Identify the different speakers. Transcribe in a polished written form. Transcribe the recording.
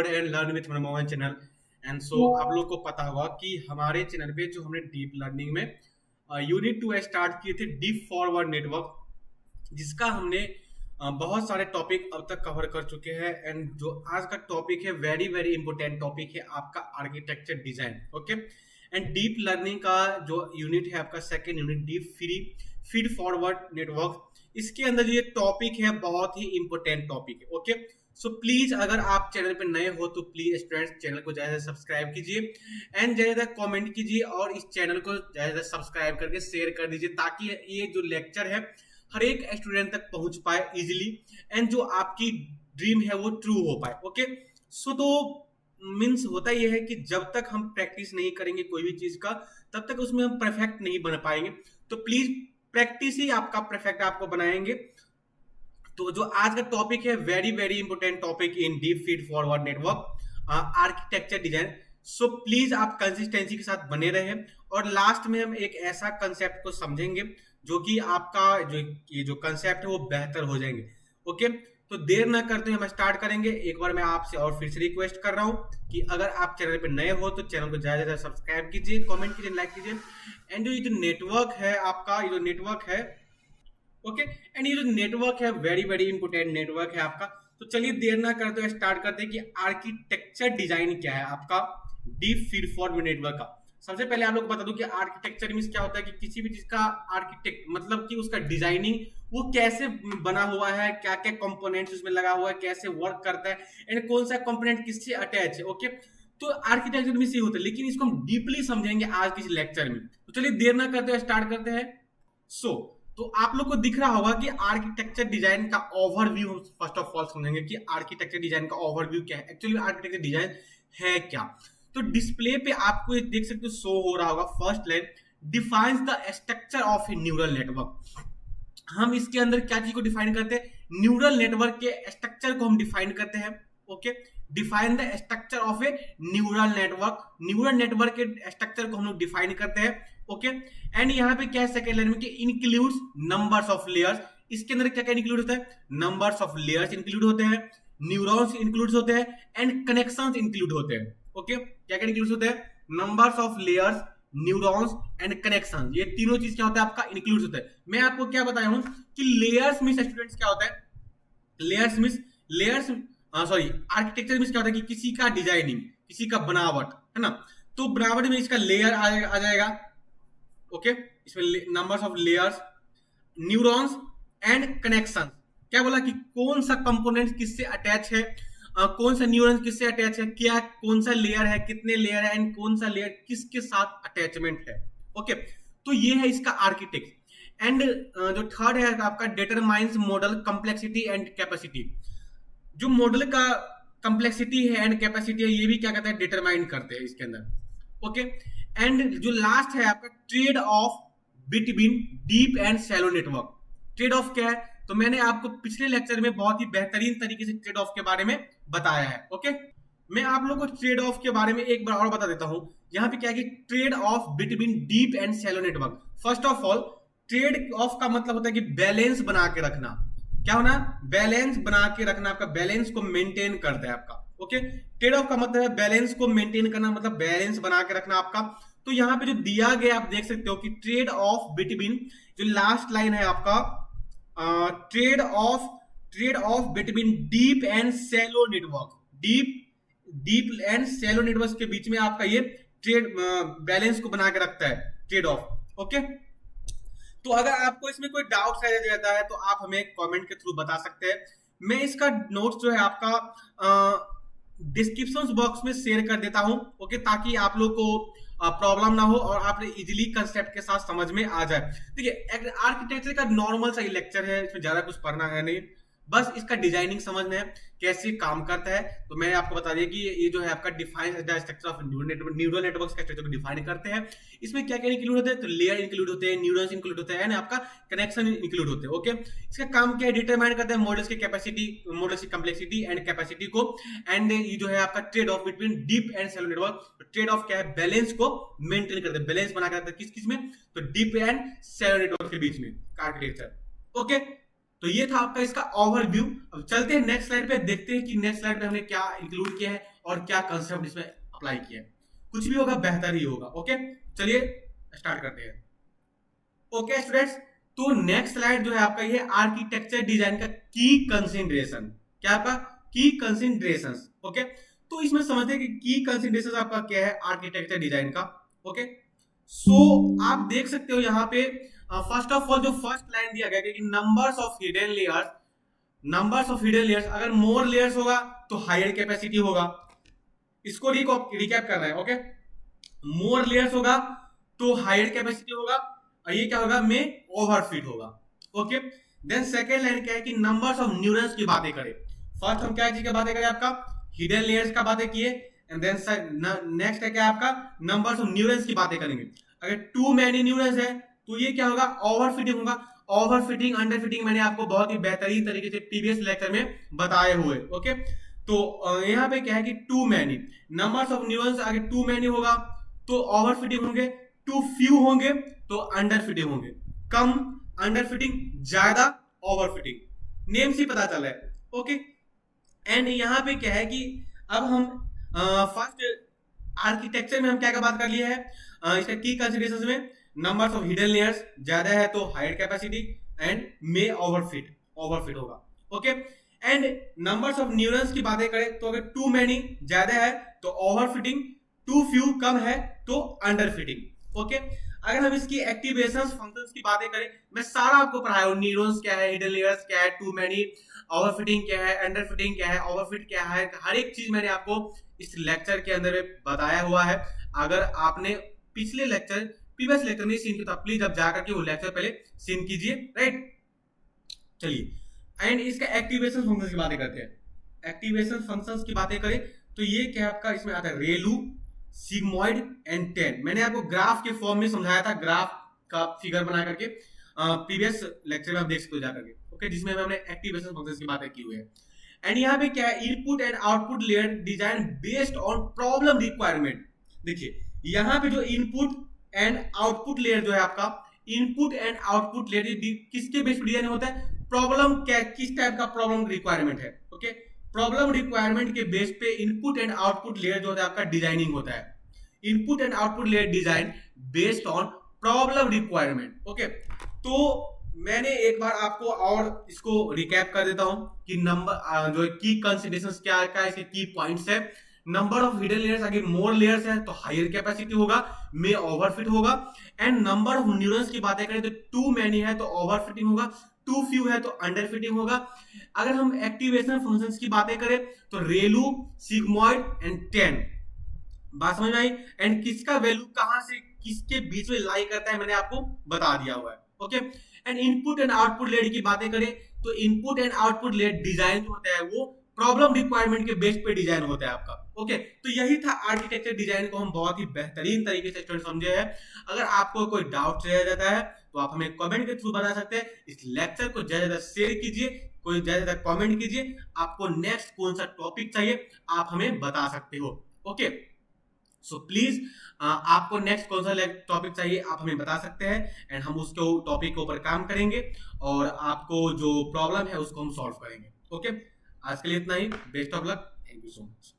Speaker 1: Forward and learn with Manmohan channel. And so आप लोग को पता होगा कि हमारे चैनल पे जो हमने डीप लर्निंग में यूनिट 2 स्टार्ट किए थे डीप फॉरवर्ड नेटवर्क, जिसका हमने बहुत सारे टॉपिक अब तक कवर कर चुके हैं। एंड जो आज का टॉपिक है वेरी वेरी इंपॉर्टेंट टॉपिक है आपका architecture design. Okay, and deep learning का जो यूनिट है आपका second unit deep feed forward network, इसके अंदर ये टॉपिक है बहुत ही इंपॉर्टेंट टॉपिक है। ओके, सो प्लीज अगर आप चैनल पे नए हो तो प्लीज स्टूडेंट्स चैनल को ज्यादा सब्सक्राइब कीजिए एंड ज्यादा कमेंट कीजिए और इस चैनल को ज्यादा सब्सक्राइब करके शेयर कर दीजिए ताकि ये जो लेक्चर है हर एक स्टूडेंट तक पहुंच पाए इजीली एंड जो आपकी ड्रीम है वो ट्रू हो पाए। ओके, सो तो मीन्स होता यह है कि जब तक हम प्रैक्टिस नहीं करेंगे कोई भी चीज का तब तक उसमें हम परफेक्ट नहीं बन पाएंगे। तो प्लीज प्रैक्टिस ही आपका परफेक्ट आपको बनाएंगे। तो जो आज का टॉपिक है very very important topic in deep feed forward network architecture design. So please आप कंसिस्टेंसी के साथ बने रहे और लास्ट में हम एक ऐसा कंसेप्ट को समझेंगे जो कि आपका जो कंसेप्ट है वो बेहतर हो जाएंगे। ओके, तो देर ना करते हम स्टार्ट करेंगे। एक बार मैं आपसे और फिर से रिक्वेस्ट कर रहा हूं कि अगर आप चैनल पे नए हो तो चैनल को ज्यादा से ज्यादा सब्सक्राइब कीजिए, कमेंट कीजिए, लाइक कीजिए। एंड जो ये जो नेटवर्क है आपका, ये जो नेटवर्क है ओके, एंड ये जो नेटवर्क है वेरी वेरी इंपोर्टेंट नेटवर्क है आपका। तो चलिए देर ना करते हुए स्टार्ट करते हैं कि आर्किटेक्चर डिजाइन क्या है आपका डीप फीड फॉरवर्ड नेटवर्क का। सबसे पहले आप लोग को बता दूं कि आर्किटेक्चर मींस क्या होता है कि किसी भी चीज का आर्किटेक्ट मतलब कि उसका डिजाइनिंग वो कैसे बना हुआ है, क्या क्या कंपोनेंट्स उसमें लगा हुआ है, कैसे वर्क करता है एंड कौन सा कंपोनेंट किससे अटैच है। ओके, तो आर्किटेक्चर में से होता है, लेकिन इसको हम डीपली समझेंगे आज के लेक्चर में। तो चलिए देर ना करते हुए स्टार्ट करते हैं। तो आप लोग को दिख रहा होगा कि आर्किटेक्चर डिजाइन का ओवरव्यू फर्स्ट ऑफ ऑल समझेंगे कि आर्किटेक्चर डिजाइन का ओवरव्यू क्या है, एक्चुअली आर्किटेक्चर डिजाइन है क्या। तो डिस्प्ले पे आपको ये देख सकते हो शो हो रहा होगा first line defines the structure of A neural network. हम इसके अंदर क्या चीज को डिफाइन करते हैं, न्यूरल नेटवर्क के स्ट्रक्चर को हम डिफाइन करते हैं। Okay, define the structure of A neural network, neural network के स्ट्रक्चर को हम लोग डिफाइन करते हैं। ओके, एंड यहाँ पे क्या है सेकेंड लाइन में कि इंक्लूड्स नंबर्स ऑफ लेयर्स। इसके अंदर क्या क्या इंक्लूड होता है, नंबर्स ऑफ लेयर्स इंक्लूड होते हैं, न्यूरॉन्स इंक्लूड होते हैं एंड कनेक्शंस इंक्लूड होते हैं। ओके, क्या क्या इंक्लूड होते हैं, numbers of layers, neurons and connection, ये तीनों चीज क्या होता है आपका इंक्लूड होता है। मैं आपको क्या बताया हूं कि लेयर्स मींस स्टूडेंट्स क्या होता है, लेयर्स सॉरी आर्किटेक्चर मींस क्या होता है कि किसी का डिजाइनिंग, किसी का बनावट है ना। तो बनावट में इसका लेयर आ जाएगा। ओके, इसमें numbers of layers, neurons and connection. क्या बोला कि कौन सा कंपोनेंट किससे अटैच है, कौन सा न्यूरॉन किससे अटैच है, क्या कौन सा लेयर है, कितने लेयर है एंड कौन सा लेयर किसके साथ अटैचमेंट है। ओके, तो ये है इसका आर्किटेक्ट। एंड जो थर्ड है आपका determines model complexity and capacity. जो मॉडल का कंप्लेक्सिटी है एंड कैपेसिटी है ये भी क्या कहते हैं, डिटरमाइन करते हैं इसके अंदर। ओके, एंड जो लास्ट है आपका trade off between deep and shallow network. Trade off क्या है, तो मैंने आपको पिछले लेक्चर में बहुत ही बेहतरीन तरीके से ट्रेड ऑफ के बारे में बताया है। ओके, मैं आप लोगों को ट्रेड ऑफ के बारे में एक बार और बता देता हूं। यहां पे क्या है कि trade off between deep and shallow network. First of all trade off का मतलब होता है कि बैलेंस बना के रखना। क्या होना, बैलेंस बना के रखना, आपका बैलेंस को मेंटेन करता है आपका। ओके, ट्रेड ऑफ का मतलब है बैलेंस को मेंटेन करना, मतलब बैलेंस बना के रखना आपका। तो यहाँ पे जो दिया गया आप देख सकते हो कि ट्रेड ऑफ बिटवीन, जो लास्ट लाइन है आपका trade off between deep and shallow network, deep and shallow network के बीच में आपका ये ट्रेड बैलेंस को बना के रखता है ट्रेड ऑफ। ओके, तो अगर आपको इसमें कोई डाउट रह जाता है तो आप हमें कमेंट के थ्रू बता सकते हैं। मैं इसका नोट्स जो है आपका डिस्क्रिप्शन बॉक्स में शेयर कर देता हूं। ओके, ताकि आप लोग को प्रॉब्लम ना हो और आप इजीली कंसेप्ट के साथ समझ में आ जाए। देखिए आर्किटेक्चर का नॉर्मल सा लेक्चर है, इसमें ज्यादा कुछ पढ़ना है नहीं, बस इसका डिजाइनिंग समझना है कैसे काम करता है। तो मैंने आपको बता दिया कि ये जो है आपका define structure of neural network का स्ट्रक्चर को डिफाइन करते हैं। इसमें क्या क्या इंक्लूड होते हैं, तो लेयर इंक्लूड होते हैं, न्यूरॉन्स इंक्लूड होते हैं, आपका कनेक्शन इंक्लूड होते हैं। ओके, इसका काम क्या है, डिटरमाइन करता है मॉडल्स की कैपेसिटी, मॉडल्स की कंप्लेक्सिटी एंड कैपेसिटी को। एंड ये जो है आपका trade off between deep and shallow network. Trade off क्या है, बैलेंस को मेंटेन करते हैं, बैलेंस बना करते हैं किस किस में, तो डीप एंड शैलो नेटवर्क के बीच में आर्किटेक्चर। ओके, तो ये था आपका इसका ओवरव्यू। अब चलते हैं नेक्स्ट स्लाइड पे, देखते हैं कि नेक्स्ट स्लाइड पे हमने क्या इंक्लूड किया है और क्या कंसेप्ट इसमें अप्लाई किया है। कुछ भी होगा बेहतर ही होगा। ओके, चलिए स्टार्ट करते हैं। ओके स्टूडेंट्स, तो नेक्स्ट स्लाइड जो है आपका ये आर्किटेक्चर डिजाइन का की कंसिडरेशन, क्या आपका की कंसिडरेशंस। ओके, तो इसमें समझते हैं कि की कंसिडरेशंस आपका क्या है आर्किटेक्चर डिजाइन का। ओके, सो आप देख सकते हो यहाँ पे फर्स्ट ऑफ ऑल जो फर्स्ट लाइन दिया गया कि numbers of hidden layers, numbers of hidden layers, अगर मोर लेयर्स होगा तो हायर कैपेसिटी होगा। इसको रिकैप करना है। ओके, मोर लेयर्स होगा तो हायर कैपेसिटी होगा और ये क्या होगा में ओवरफिट होगा। ओके, देन सेकेंड लाइन क्या है कि नंबर्स ऑफ न्यूरॉन्स की बातें करें। फर्स्ट हम क्या चीज की बातें करें, आपका हिडन लेयर्स का बातें किए, एंड देन नेक्स्ट है क्या आपका नंबर्स ऑफ न्यूरॉन्स की बातें करेंगे। अगर टू मैनी न्यूरॉन्स है तो ये क्या होगा ओवरफिटिंग होगा। ओवरफिटिंग अंडरफिटिंग मैंने आपको बहुत ही बेहतरीन तरीके से प्रीवियस लेक्चर में बताए हुए। ओके, तो यहाँ पे क्या है कि too many, numbers of neurons अगर टू मैनी होगा तो ओवरफिटिंग होंगे, टू फ्यू होंगे तो अंडरफिटिंग होंगे। कम अंडरफिटिंग, ज्यादा ओवरफिटिंग, नेम से पता चला है। ओके, एंड यहाँ पे क्या है कि अब हम फर्स्ट आर्किटेक्चर में हम क्या बात कर लिए है, इसका की कंसीडरेशंस में नंबर्स ऑफ हिडन लेयर्स ज्यादा है तो higher capacity and may overfit होगा। Okay, and numbers of neurons की बातें करें तो अगर टू मैनी ज्यादा है तो ओवरफिटिंग, टू फ्यू कम है तो अंडरफिटिंग। ओके, अगर हम इसकी एक्टिवेशंस फंक्शंस की बातें करें, मैं सारा आपको पढ़ाया हूं, न्यूरॉन्स क्या है, हिडन लेयर्स क्या है, टू मैनी, ओवरफिटिंग क्या है, अंडरफिटिंग क्या है, ओवरफिट क्या है, हर एक चीज मैंने आपको इस लेक्चर के अंदर में बताया हुआ है। अगर आपने पिछले लेक्चर प्रीवियस लेक्चर नहीं सीन किया तो प्लीज अब जाकर के वो लेक्चर पहले सीन कीजिए। राइट, चलिए, एंड इसका एक्टिवेशन फंक्शंस की बातें करते हैं। एक्टिवेशन फंक्शंस की बातें करें तो ये क्या आपका इसमें आता है रेलू, सिग्मॉइड एंड टेन। मैंने आपको ग्राफ के फॉर्म में समझाया था, ग्राफ का फिगर बना करके प्रीवियस लेक्चर में आप देख सकते हो जाकर के। ओके, जिसमें हमने एक्टिवेशन फंक्शंस की बातें की हुई है। एंड यहाँ पे क्या है input and output layer design based on problem requirement. देखिए यहाँ पे जो इनपुट एंड आउटपुट लेयर जो है आपका, इनपुट एंड आउटपुट लेयर किसके बेस पर डिजाइन होता है, प्रॉब्लम क्या किस टाइप का प्रॉब्लम रिक्वायरमेंट है। ओके, प्रॉब्लम रिक्वायरमेंट के बेस पे इनपुट एंड आउटपुट लेयर जो होता है आपका डिजाइनिंग होता है। Input and output layer design based on problem requirement. Okay, तो मैंने एक बार आपको और इसको रिकैप कर देता हूं कि नंबर जो की कंसीडरेशंस क्या है, इसके की पॉइंट्स है। नंबर ऑफ हिडन लेयर्स, अगर मोर लेयर्स है तो हायर कैपेसिटी होगा, में ओवरफिट होगा। एंड नंबर ऑफ न्यूरॉन्स की बातें करें तो टू मैनी है तो ओवरफिटिंग होगा, टू फ्यू है तो अंडरफिटिंग होगा। अगर हम एक्टिवेशन फंक्शंस की बातें करें तो रेलू, सिग्मॉइड एंड टेन। बात समझ में आई? एंड किसका वैल्यू कहां से किसके बीच में लाई करता है मैंने आपको बता दिया हुआ है। Okay, and input and output layer की बातें करें तो input and output layer design जो होता है वो प्रॉब्लम रिक्वायरमेंट के बेस पे डिजाइन होता है आपका। ओके, तो यही था आर्किटेक्चर डिजाइन को हम बहुत ही बेहतरीन तरीके से स्टूडेंट समझे हैं। अगर आपको कोई डाउट रह जाता है तो आप हमें कमेंट के थ्रू बता सकते हैं। इस लेक्चर को ज्यादा ज्यादा शेयर कीजिए, कोई ज्यादा ज्यादा कमेंट कीजिए, आपको नेक्स्ट कौन सा टॉपिक चाहिए आप हमें बता सकते हो। ओके, सो प्लीज आपको नेक्स्ट कौन सा टॉपिक चाहिए आप हमें बता सकते हैं एंड हम उसको टॉपिक के ऊपर काम करेंगे और आपको जो प्रॉब्लम है उसको हम सॉल्व करेंगे। ओके, आज के लिए इतना ही। Best of luck, thank you so much.